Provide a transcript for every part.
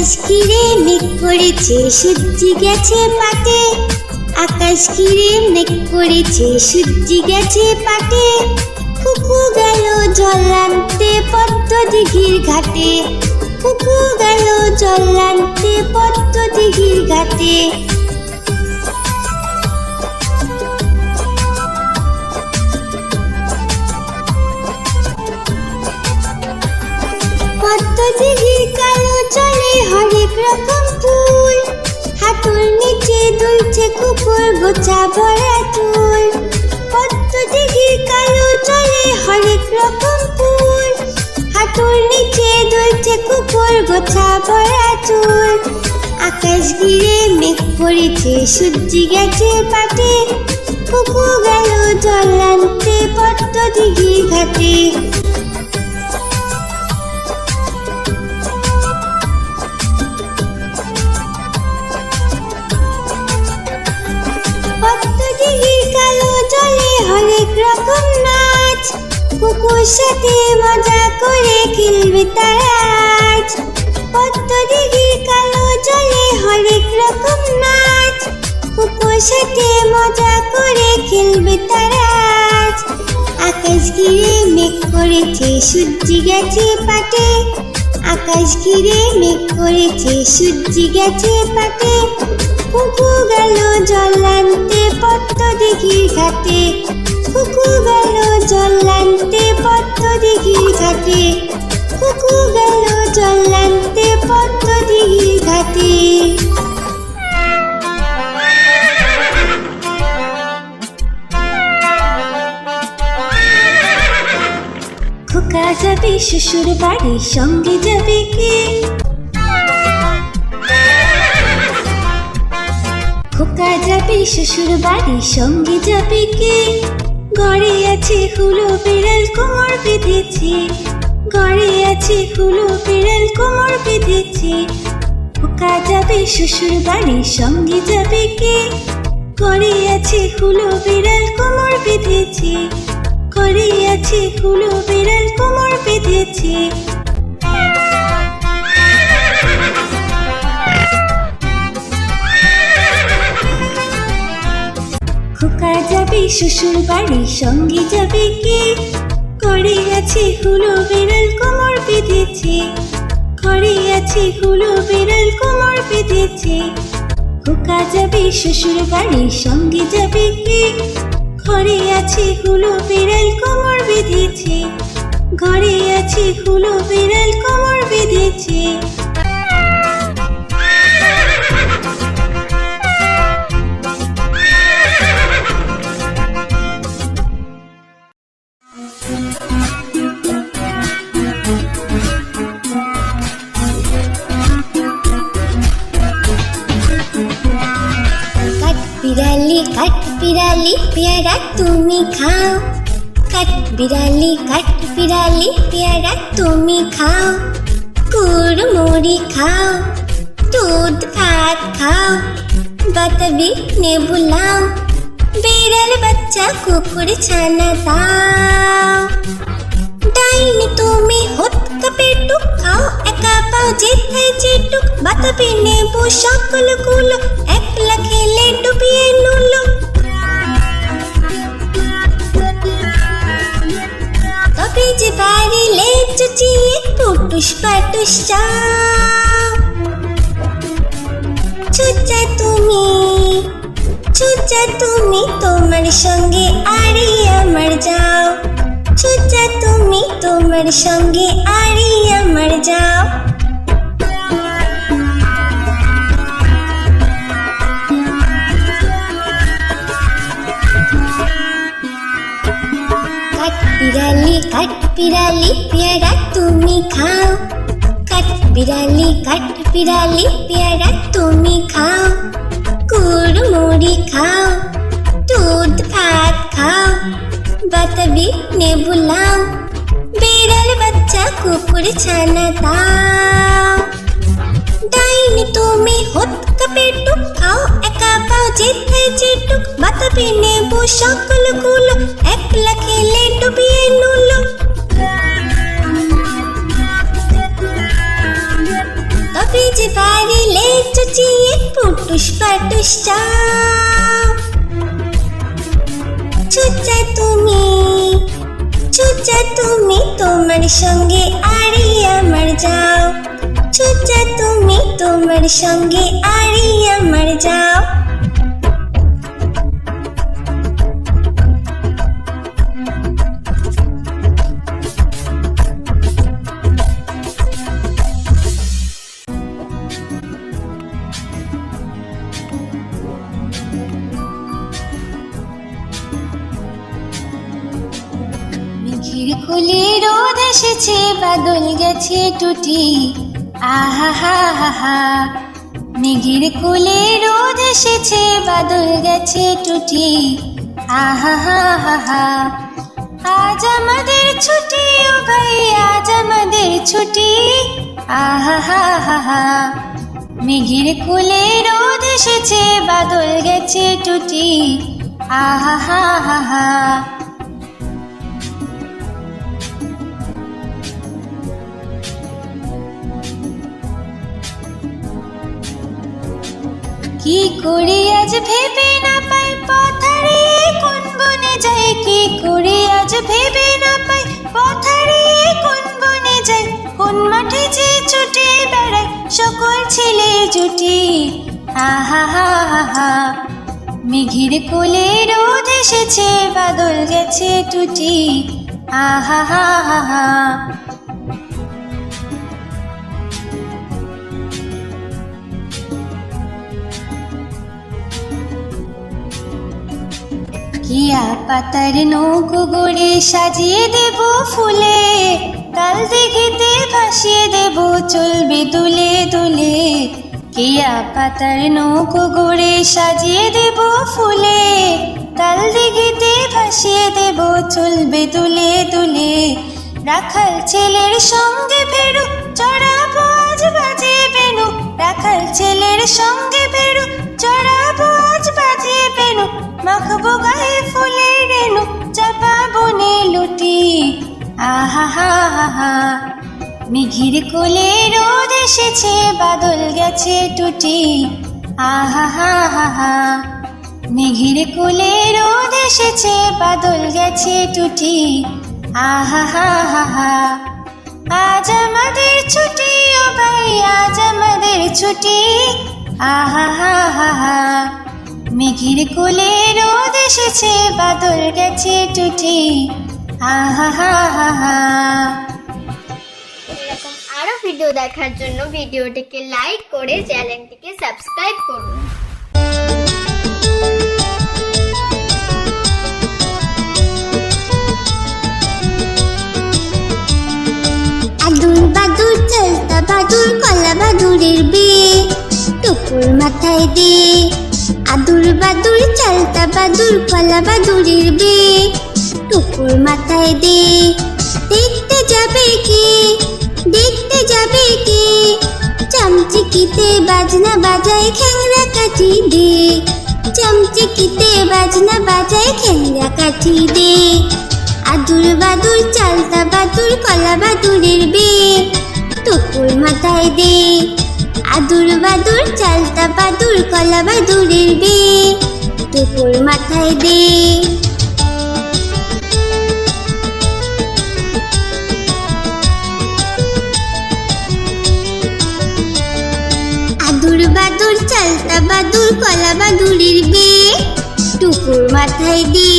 আকাশ ঘিরে মেঘ করেছে, সূর্য গেছে পাটে। আকাশ ঘিরে মেঘ করেছে, সূর্য গেছে পাটে। কুকু গেল জল আনতে পদ্ম দিঘির ঘাটে। কুকু গেল জল আনতে পদ্ম দিঘির ঘাটে। পদ্ম দিঘির কালো জলে হরেক রকম ফুল। হাঁটুর নিচে দুলছে কুকুর গোছা ভরা চুল। পদ্ম দিঘির কালো জলে হরেক রকম ফুল। হাঁটুর নিচে দুলছে কুকুর গোছা ভরা চুল। আকাশ ঘিরে মেঘ করেছে, সূর্য গেছে পাটে। কুকু গেল জল আনতে পদ্ম দিঘির ঘাটে। পদ্ম দিঘির কালো জলে হরেক রকম নাচ। কুকুর সাথে মজা করে খেলবে তারা আজ। পদ্ম দিঘির কালো জলে হরেক রকম নাচ। কুকুর সাথে মজা করে খেলবে তারা আজ। আকাশ ঘিরে মেঘ করেছে, সূর্য গেছে পাটে। আকাশ ঘিরে মেঘ করেছে, সূর্য গেছে পাটে। কুকু গেল জল আনতে পদ্ম দিঘির ঘাটে। কুকু গেল জল আনতে পদ্ম দিঘির ঘাটে। কুকু গেল জল আনতে পদ্ম দিঘির ঘাটে। খোকা যাবে শ্বশুর বাড়ি, সঙ্গে যাবে কে? খোকা যাবে শ্বশুর বাড়ি, সঙ্গে যাবে কে? ঘরে আছে হুলো বিড়াল কোমর বেঁধেছে। ঘরে আছে হুলো বিড়াল কোমর বেঁধেছে। খোকা যাবে শ্বশুর বাড়ি, সঙ্গে যাবে কে? ঘরে আছে হুলো বিড়াল কোমর বেঁধেছে। ঘরে আছে হুলো বিড়াল কোমর বেঁধেছে। খোকা যাবে শ্বশুর বাড়ি, সঙ্গে যাবে কে? ঘরে আছে হুলো বিড়াল কোমর বেঁধেছে। ঘরে আছে হুলো বিড়াল কোমর বেঁধেছে। খোকা যাবে শ্বশুর বাড়ি, সঙ্গে যাবে কে? ঘরে আছে হুলো বিড়াল কোমর বেঁধেছে। ঘরে আছে হুলো বিড়াল কোমর বেঁধেছে। বিড়ালি পেয়ারা তুমি খাও। কাঠ বিড়ালি পেয়ারা তুমি খাও। কুড়মুড়ি খাও, দুধ ভাত খাও, বাতাবি নেবু লাও। বিড়াল বাচ্চা কুকুর ছানা দাও। ডাইনি তুমি হতকা পেটুক খাও, একা পাও যেথায় যেটুক। বাতাবি নেবু সকলগুলো একলা খেলে ডুবিয়ে নুলো। তবে যে বাড়িলে চুচিয়ে পুটুস পাটুস চাও। চুচা তুমি তোমার সঙ্গে আরি আমার যাও। চুচা তুমি তোমার সঙ্গে আরি আমার যাও। কাঠ বিড়ালি পেয়ারা তুমি খাও। কাঠ বিড়ালি পেয়ারা তুমি খাও। কুড়মুড়ি খাও, দুধ ভাত খাও, বাতাবি নেবু লাও। বিড়াল বাচ্চা কুকুর ছানা দাও। ডাইনি তুমি হতকা পেটুক খাও, একা পাও যেথায় যেটুক। বাতাবি নেবু সকলগুলো একলা খেলে ডুবিয়ে নুলো। ব্রিজে পারিলে চুচিয়ে পুটুস পাটুস চাও। চুচা তুমি তোমার সঙ্গে আরি আমার যাও। চুচা তুমি তোমার সঙ্গে আরি আমার যাও। মেঘের কোলে রোদ এসেছে, বাদল গেছে টুটি, আহা হা হা হা। মেঘের কোলে রোদ এসেছে, বাদল গেছে টুটি, আহা হা হা হা। আজ আমাদের ছুটি ও ভাই, আজ আমাদের ছুটি, আহা হা হা হা। মেঘের কোলে রোদ এসেছে, বাদল গেছে টুটি, আহা হা হা হা। কি করে আজ ভেবে না পাই পথ হারিয়ে কোন বনে যাই। কি করে আজ ভেবে না পাই পথ হারিয়ে কোন বনে যাই। কোন মাঠে যে ছুটে বেড়ায় সকল ছেলে জুটি, আহা হা হা হা। মেঘের কোলে রোদ এসেছে, বাদল গেছে টুটি, আহা হা হা হা। কিয়া পাতার নৌকো গড়ে সাজিয়ে দেব ফুলে, তাল দিঘিতে ভাসিয়ে দেব চলবে দুলে দুলে। কিয়া পাতার নৌকো গড়ে সাজিয়ে দেব ফুলে, তাল দিঘিতে ভাসিয়ে দেব চলবে দুলে দুলে। রাখাল ছেলের সঙ্গে ফেরু, চড়াবো আজ বাজিয়ে বেনু। রাখাল ছেলের সঙ্গে ফেরু, চড়াবো আজ বাজিয়ে বেনু। মাখবো গায়ে ফুলের রেণু, চাপা বনে লুটি, আহা হা হা হা। মেঘের কোলে রোদ এসেছে, বাদল গেছে টুটি, আহা হা হা হা। মেঘের কোলে রোদ এসেছে, বাদল গেছে টুটি, আহা হা হা হা। আজ আমাদের ছুটি ও ভাই, আজ আমাদের ছুটি, আহা হা হা হা। মেঘের কোলে রোদ এসেছে, বাদল গেছে টুটি, আহা হা হা হা। এরকম আরো ভিডিও দেখার জন্য ভিডিওটিকে লাইক করে চ্যানেলটিকে সাবস্ক্রাইব করুন। আদুর বাদুর চলতা বাদুর কলা বাদুরের বিয়ে টুকুর মাথায় দে। আদুর বাদুর চলতা বাদুর কলা বাদুরের বিয়ে টুকুর মাথায় দে। দেখতে যাবে কে, দেখতে যাবে কে, চামচিকিতে বাজনা বাজায় খ্যাংরা কাঠি দে। চামচিকিতে বাজনা বাজায় খ্যাংরা কাঠি দে। আদুর বাদুর চালতা বাদুর কলা বাদুরের বিয়ে টুকুর মাথায় দে। আদুর বাদুর চালতা বাদুর কলা বাদুরের বিয়ে টুকুর মাথায় দে। আদুর বাদুর চালতা বাদুর কলা বাদুরের বিয়ে টুকুর মাথায় দে।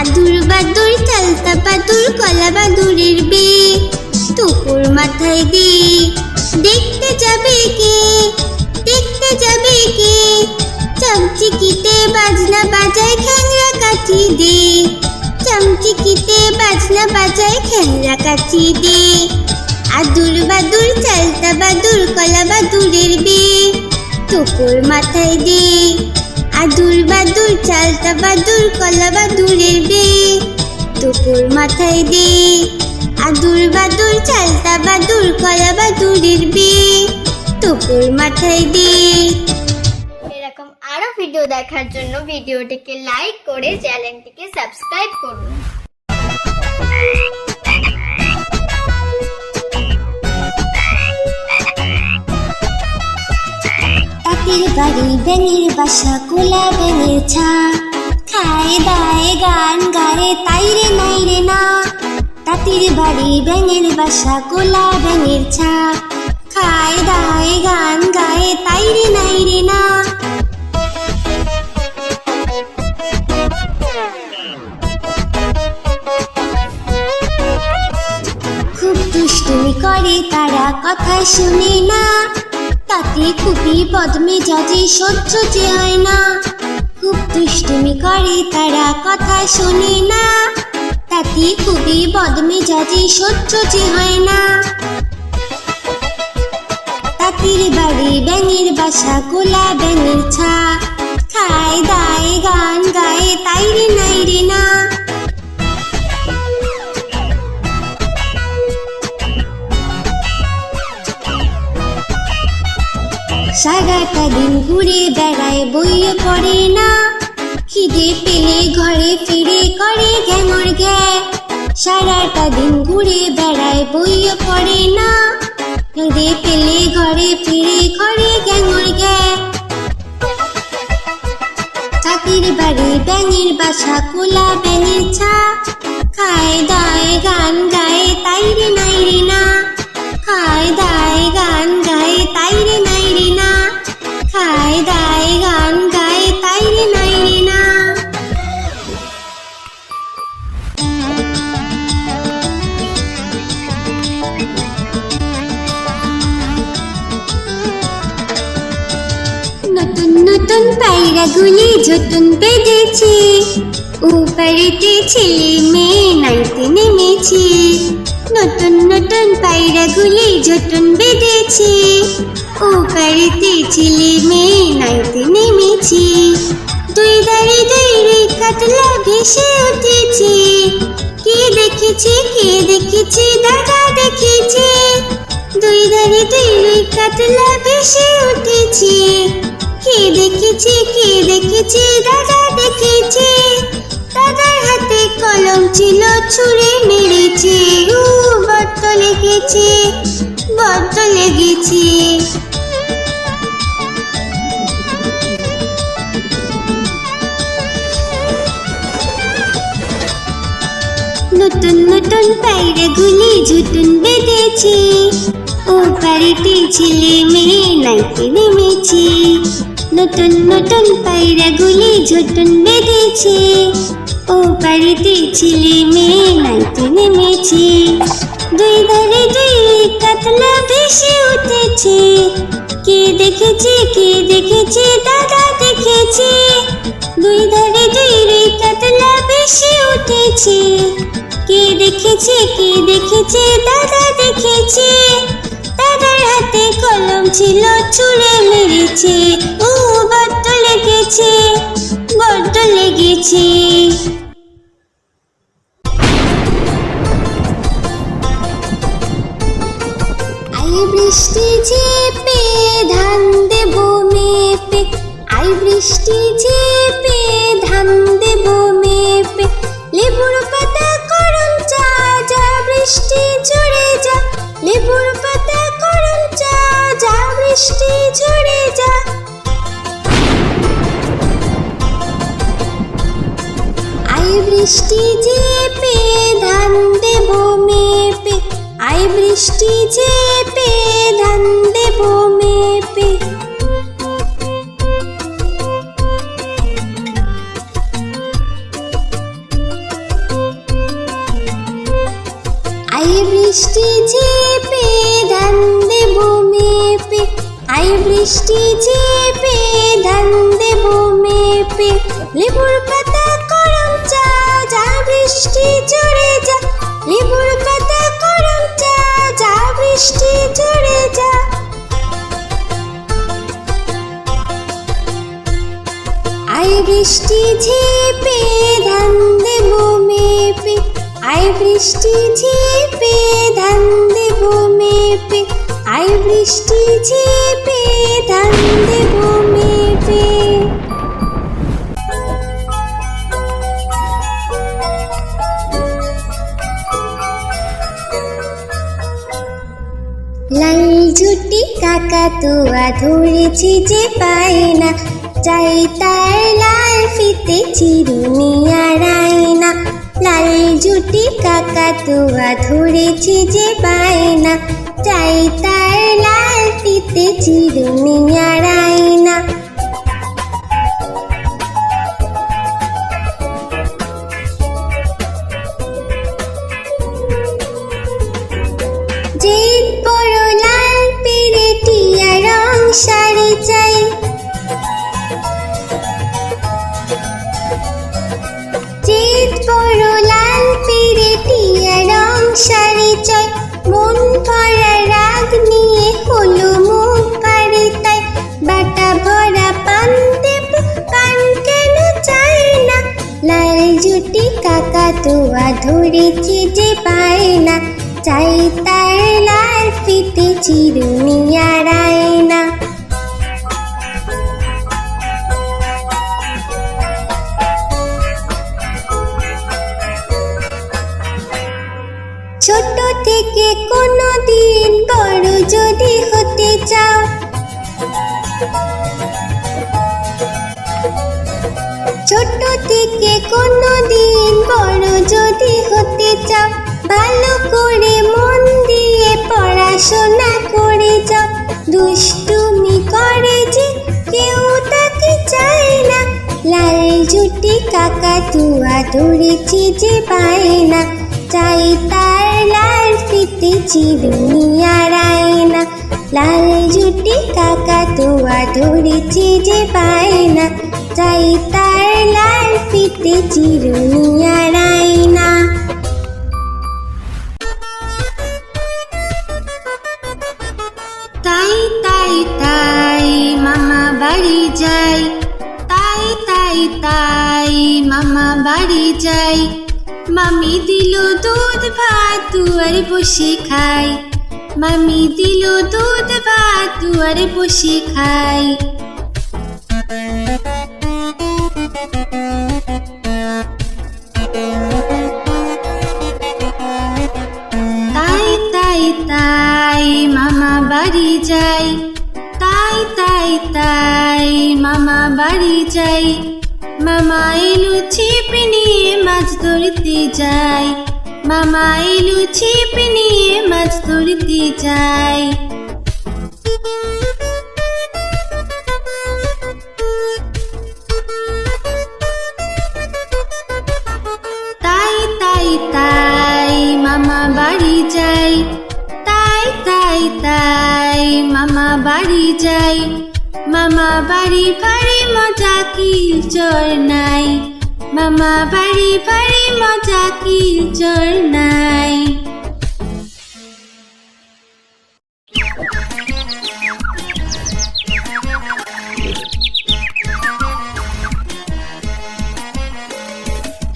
আদুর বাদুর চালতা বাদুর কলা বাদুরের বিয়ে টুকুর মাথায় দে। দেখতে যাবে কে, দেখতে যাবে কে, চামচিকিতে বাজনা বাজায় খ্যাংরা কাঠি দে। চামচিকিতে বাজনা বাজায় খ্যাংরা কাঠি দে। আদুর বাদুর চালতা বাদুর কলা বাদুরের বিয়ে টুকুর মাথায় দে। আদুর বাদুর চালতা বাদুর কলা বাদুরের বিয়ে টুকুর মাথায় দে। আদুর বাদুর চালতা বাদুর কলা বাদুরের বিয়ে টুকুর মাথায় দে। এরকম আরো ভিডিও দেখার জন্য ভিডিওটিকে লাইক করে চ্যানেলটিকে সাবস্ক্রাইব করুন। তাঁতির বাড়ি ব্যাঙের বাসা কোলা ব্যাঙের ছা, খায় দায় গান গায়ে তাই রে নাই রে না। তাঁতির বাড়ি ব্যাঙের বাসা কোলা ব্যাঙের ছা, খায় দায় গান গায়ে তাই রে নাই রে না। খুব দুষ্টুমি করে তারা কথা শুনে না, তাতে খুবই বদমেজাজি সহ্য যে হয় না। খুব দুষ্টুমি করে তারা কথা শোনে না, তাতে খুবই বদমেজাজি সহ্য যে হয় না। তাঁতির বাড়ি ব্যাঙের বাসা কোলা ব্যাঙের ছা, খায় দায় গান গায়ে তাই রে নাই রে না। সারাটা দিন ঘুরে বেড়ায় বইয়ে পড়ে না, খিদে পেলে ঘরে ফিরে করে ঘ্যাঙর ঘ্যা। সারাটা দিন ঘুরে বেড়ায় বইয়ে পড়ে না, খিদে পেলে ঘরে ফিরে করে ঘ্যাঙর ঘ্যা। তাঁতির বাড়ি ব্যাঙের বাসা কোলা ব্যাঙের ছা, খায় দায় গান গায়ে তাই রে নাই রে না। খায় দায় গান গায়ে তাই রে নাই রে না। খায় দায় গান গায়ে তাই রে নাই রে না। নতুন নতুন পায়রাগুলি ঝুটুন বেঁধেছে, উপারেতে ছেলে মেয়ে নাইতে নেমেছে। নতুন নতুন পায়রাগুলি ঝুটুন বেঁধেছে, উপারেতে ছেলে মেয়ে নাইতে নেমেছে। দুই ধারে দুই রুই কাতলা ভেসে উঠেছে, কে দেখেছে কে দেখেছে দাদা দেখেছে। দুই ধারে দুই রুই কাতলা ভেসে উঠেছে, কে দেখেছে কে দেখেছে দাদা দেখেছে। দাদার হাতে কলম ছিল ছুঁড়ে মেরেছে, বড্ড লেগেছে বড্ড লেগেছে। নতুন নতুন পায়রাগুলি ঝুটুন বেঁধেছে, ও বাড়িতে ছেলে মেয়ে নাইতে নেমেছে। নতুন নতুন পায়রাগুলি ঝুটুন বেঁধেছে, ও বাড়িতে ছেলে মেয়ে নাইতে নেমেছে। দুই ধারে দুই কাতলা ভেসে উঠেছে, কে দেখেছে কে দেখেছে দাদা দেখেছে। দুই ধারে দুই কাতলা ভেসে উঠেছে, কে দেখেছে কে দেখেছে দাদা দেখেছে। দাদার হাতে কলম ছিল ছুঁড়ে মেরেছে, বড্ড লেগেছে বড্ড লেগেছে। আই বৃষ্টি ঝেপে ধান দেব মেপে, আই বৃষ্টি ঝেপে ধান দেব মেপে। লেবুর পাতা করম চা, যা বৃষ্টি ঝরে যা। লেবুর পাতা করম চা, যা বৃষ্টি ঝরে যা। আই বৃষ্টি ঝেপে ধান দেব মেপে, আই বৃষ্টি ঝেপে ধান দেব মেপে। আই বৃষ্টি ঝেপে ধান দেব মেপে, আই বৃষ্টি ঝেপে ধান দেব মেপে। লেবুর পাতা করম চা, যা বৃষ্টি ঝরে যা। লেবুর পাতা করম চা, যা বৃষ্টি ঝরে যা। আই বৃষ্টি ঝেপে ধান দেব মেপে, আই বৃষ্টি ঝেপে ধান দেব মেপে। আই বৃষ্টি ঝেপে ধান দেব মেপে। লাল ঝুটি কাকা কাকাতুয়া ধরেছি যে পায় না, চাই তার লাল ফিতে চিরুনি আর আয়না। লাল জুটি কাকাতুয়া ধরেছি যে পায় না, চাই তার লাল ফিতে চিরুনি আর আয়না। জিদ বড় লাল পেরে টিয়া রং শাড়ি চাই, জিদ বড় লাল পেরে টিয়া রং শাড়ি চাই। মন ভরা রাগ নিয়ে হলো মুখ ভারী তাই, বাটা ভরা পান দেব পান কেন চাই না। লাল জুটি কাকাতুয়া ধরেছি যে পায় না, চাই তার লাল ফিতে চিরুনি আর আয়না। ছোট থেকে কোনো দিন বড় যদি হতে চাও, ছোট থেকে কোনো দিন বড় যদি হতে চাও, ভালো করে মন দিয়ে পড়াশোনা করে যাও। দুষ্টুমি করে যে কেউ তাকে চায় না, লাল জুটি কাকাতুয়া ধরেছি যে পায় না, চাই তার লাল ফিতে চিরুনি আর আয়না। লাল জুটি কাকাতুয়া ধরেছি যে পায় না, চাই তার লাল ফিতে চিরুনি আর আয়না। তাই তাই তাই মামা বাড়ি যাই, তাই তাই তাই মামা বাড়ি যাই। মামি দিল দুধ ভাত দুয়ারে বসে খাই, মামি দিল দুধ ভাত দুয়ারে বসে খাই। তাই তাই তাই মামা বাড়ি যাই, তাই তাই তাই মামা বাড়ি যাই। মামা এলো ছিপ নিয়ে মাছ ধরতে যাই, মামা এলো ছিপ নিয়ে মাছ ধরতে যাই। তাই তাই তাই মামা বাড়ি যাই, তাই তাই তাই মামা বাড়ি যাই। মামা বাড়ি ভারী মজা কি চোর নাই, মামা বাড়ি ভারী মজা কি চোর নাই।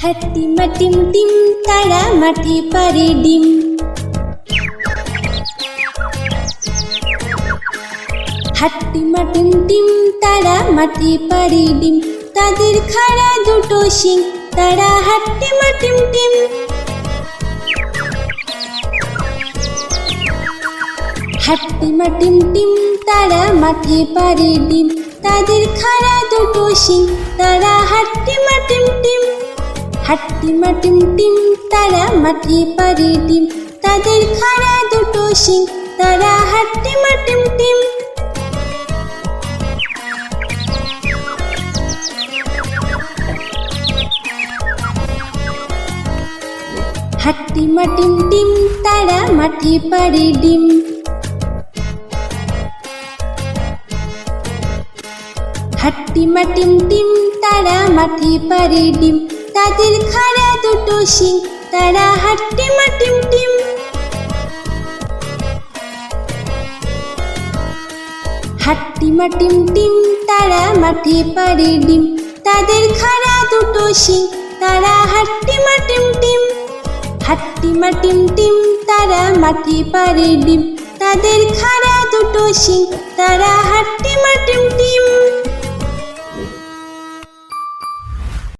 হাট্টিমা টিম টিম তারা মাঠে পারে ডিম, হাট্টিমা টিম টিম তারা মাঠে পারে ডিম। তাদের খাড়া দুটো শিং, তারা হাট্টিমা টিম টিম। হাট্টিমা টিম টিম তারা মাঠে পারে ডিম, তাদের খাড়া দুটো শিং, তারা হাট্টিমা টিম টিম। হাট্টিমা টিম টিম তারা মাঠে পারে ডিম, তাদের খাড়া দুটো শিং, তারা হাট্টিমা টিম টিম। হাট্টিমা টিম টিম তারা মাঠে পারে ডিম, হাট্টিমা টিম টিম তারা মাঠে পারে ডিম, তাদের খাড়া দুটো শিং, তারা হাট্টিমা টিম টিম। হাট্টিমা টিম টিম তারা মাঠে পারে ডিম, তাদের খাড়া দুটো শিং, তারা হাট্টিমা টিম টিম। হাট্টিমা টিম টিম তারা মাঠে পারে ডিম, তাদের খাড়া দুটো শিং, তারা হাট্টিমা